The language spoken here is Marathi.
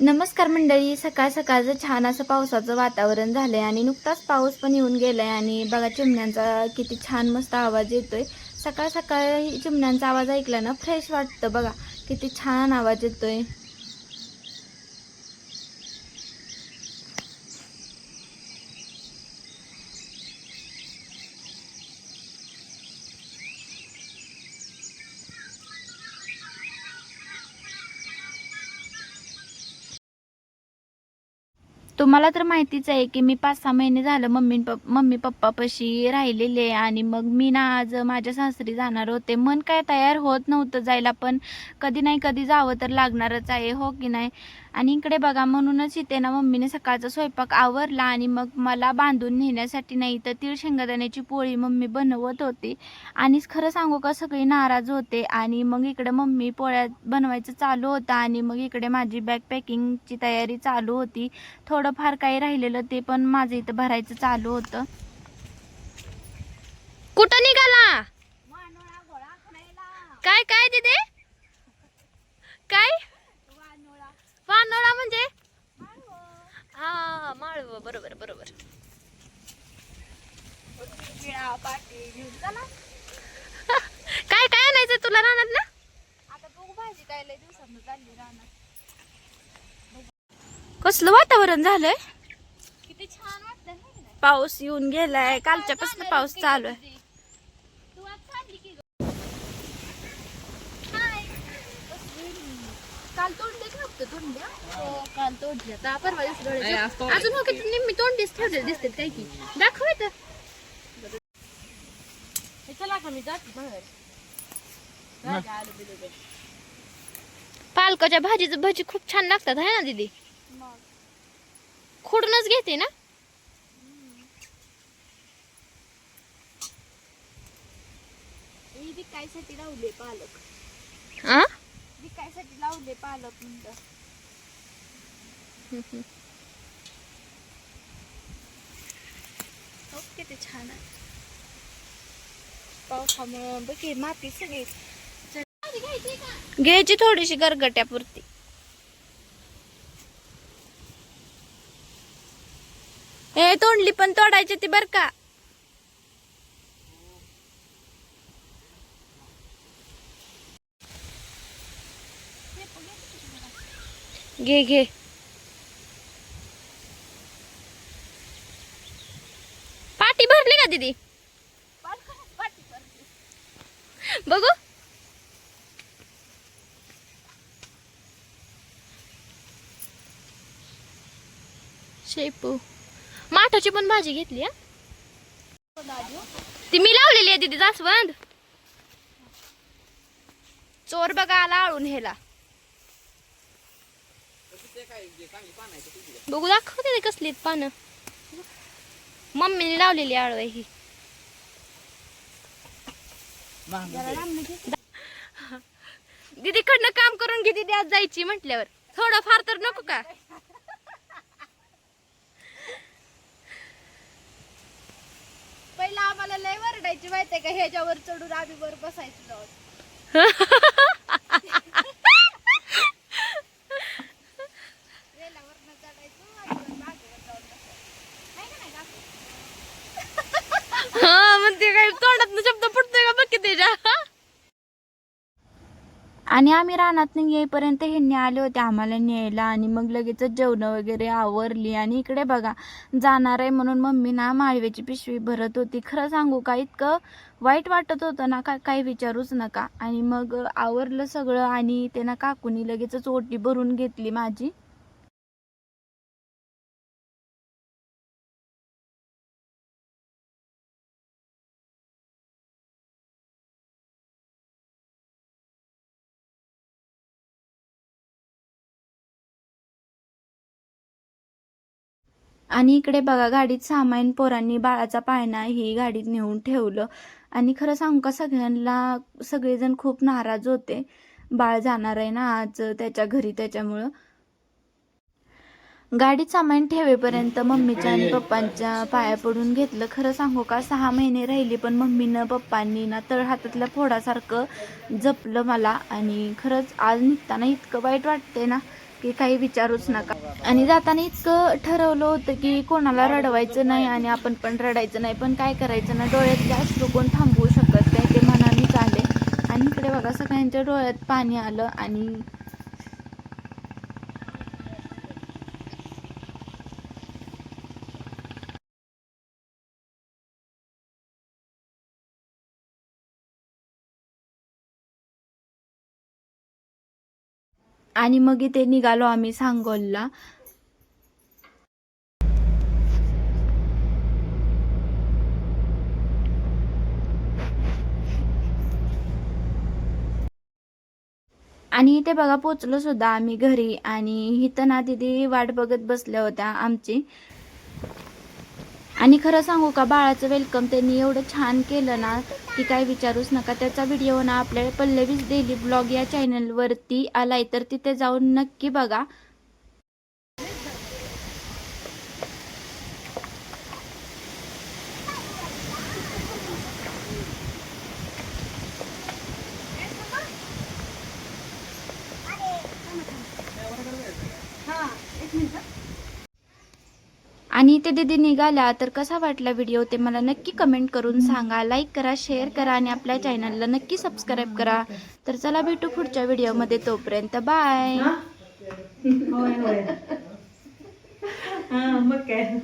नमस्कार मंडळी. सकाळ सकाळचं छान असं पावसाचं वातावरण झालंय आणि नुकताच पाऊस पण येऊन गेलाय आणि बघा चिमण्यांचा किती छान मस्त आवाज येतोय. सकाळ सकाळ चिमण्यांचा आवाज ऐकला ना फ्रेश वाटतं. बघा किती छान आवाज येतोय. तुम्हाला तर माहितीच आहे की मी 5-6 महिने झालं मम्मी पप्पापाशी राहिलेले आणि मग मी ना आज माझ्या सासरी जाणार होते. मन काय तयार होत नव्हतं जायला, पण कधी नाही कधी जावं तर लागणारच आहे, हो की नाही. आणि इकडे बघा म्हणूनच इथे ना मम्मीने सकाळचा स्वयंपाक आवरला आणि मग मला बांधून नेण्यासाठी नाही तर तीळ शेंगदाण्याची पोळी मम्मी बनवत होती. आणि खरं सांगू का सगळी नाराज होते. आणि मग इकडे मम्मी पोळ्या बनवायचं चालू होतं आणि मग इकडे माझी बॅग पॅकिंगची तयारी चालू होती. थोडंफार काही राहिलेलं ते पण माझं इथं भरायचं चालू होतं. कुठं निघाला? काय काय तिथे काय वानोळा म्हणजे? हा माळव, बरोबर बरोबर. काय काय आणायचं तुला रानात ना? आता बघू भाजी काय लय दिवसांनी चालली रानात. कसलं वातावरण झालंय, किती छान वाटतंय. पाऊस येऊन गेलाय, कालच्यापासून पाऊस चालू आहे. काल तोडले नव्हतं तोंड्या, काल तोडले आता परवा दिवशी अजून हो किती निम्मी तोंडीच ठेवले दिसते काय की दाखव इथं. चला का मी जाते बाहेर. पालकाच्या भाजीचं भजी खूप छान लागतात है ना दीदी? खोडूनच घेते ना. विकायसाठी लावले पालक. विकायसाठी लावले पालक म्हणलं. किती छान आहे पावसामुळे. बघी माती सगळी घ्यायची थोडीशी गरगट्यापुरती. हे तोंडली पण तोडायची ती बर का. घे घे. पाटी भरली का दीदी? बघू. शेपू माठाची पण भाजी घेतली. ती मी लावलेली आहे दीदी जास्वंद. चोर बघा आला आळून ह्याला. बघू दाखवते कसली पानं. मम्मीने लावलेली आळू आहे ही. दीदीकडनं काम करून घे दीदी आज जायची म्हटल्यावर थोडं फार तर नको का. पहिला आम्हाला लय वरडायची माहितीये का, ह्याच्यावर चढून आम्ही वर बसायचं जाऊन. हा म्हणते काय तोंडात शब्द फुटतोय का बघ की त्याच्या. आणि आम्ही रानात येईपर्यंत ह्यांनी आले होते आम्हाला न्यायला आणि मग लगेच जेवण वगैरे आवरली. आणि इकडे बघा जाणार आहे म्हणून मम्मी ना माळव्याची पिशवी भरत होती. खरं सांगू का इतकं वाईट वाटत होतं ना का काही विचारूच नका. आणि मग आवरलं सगळं आणि ते ना काकूनी लगेचच ओटी भरून घेतली माझी. आणि इकडे बघा गाडीत सामान पोरांनी बाळाचा पाळणा ही गाडीत नेऊन ठेवलं. आणि खरं सांगू का सगळ्यांना सगळेजण खूप नाराज होते. बाळ जाणार आहे ना आज त्याच्या घरी त्याच्यामुळं. गाडीत सामान ठेवेपर्यंत मम्मीच्या आणि पप्पांच्या पाया पडून घेतलं. खरं सांगू का 6 महिने राहिली पण मम्मीनं पप्पांनी ना तळ हातातल्या फोडासारखं जपलं मला. आणि खरंच आज निघताना इतकं वाईट वाटते ना की काही विचारूच नका. आणि जाताना इतकं ठरवलं होतं की कोणाला रडवायचं नाही आणि आपण पण रडायचं नाही, पण काय करायचं ना, डोळ्यात अश्रू कोण थांबवू शकत काय, ते मनानेच आले. आणि इकडे बघा सगळ्यांच्या डोळ्यात पाणी आलं. आणि मग इथे निघालो आम्ही सांगोलला. आणि इथे बघा पोचलो सुद्धा आम्ही घरी. आणि इथं ना दीदी वाट बघत बसल्या होत्या आमची. आणि खरं सांगू का बाळाचं वेलकम त्यांनी एवढं छान केलं ना की काय विचारूच नका. त्याचा व्हिडिओ ना आपल्या पल्लवीज डेली ब्लॉग या चॅनलवरती आलाय, तर तिथे जाऊन नक्की बघा. आणि ते दीदी निघाल्या. तर कसा वाटला व्हिडिओ ते मला नक्की कमेंट करून सांगा. लाईक करा, शेअर करा आणि आपल्या चॅनलला नक्की सबस्क्राईब करा. तर चला भेटू पुढच्या व्हिडिओमध्ये, तोपर्यंत बाय. होय होय. हा मग काय.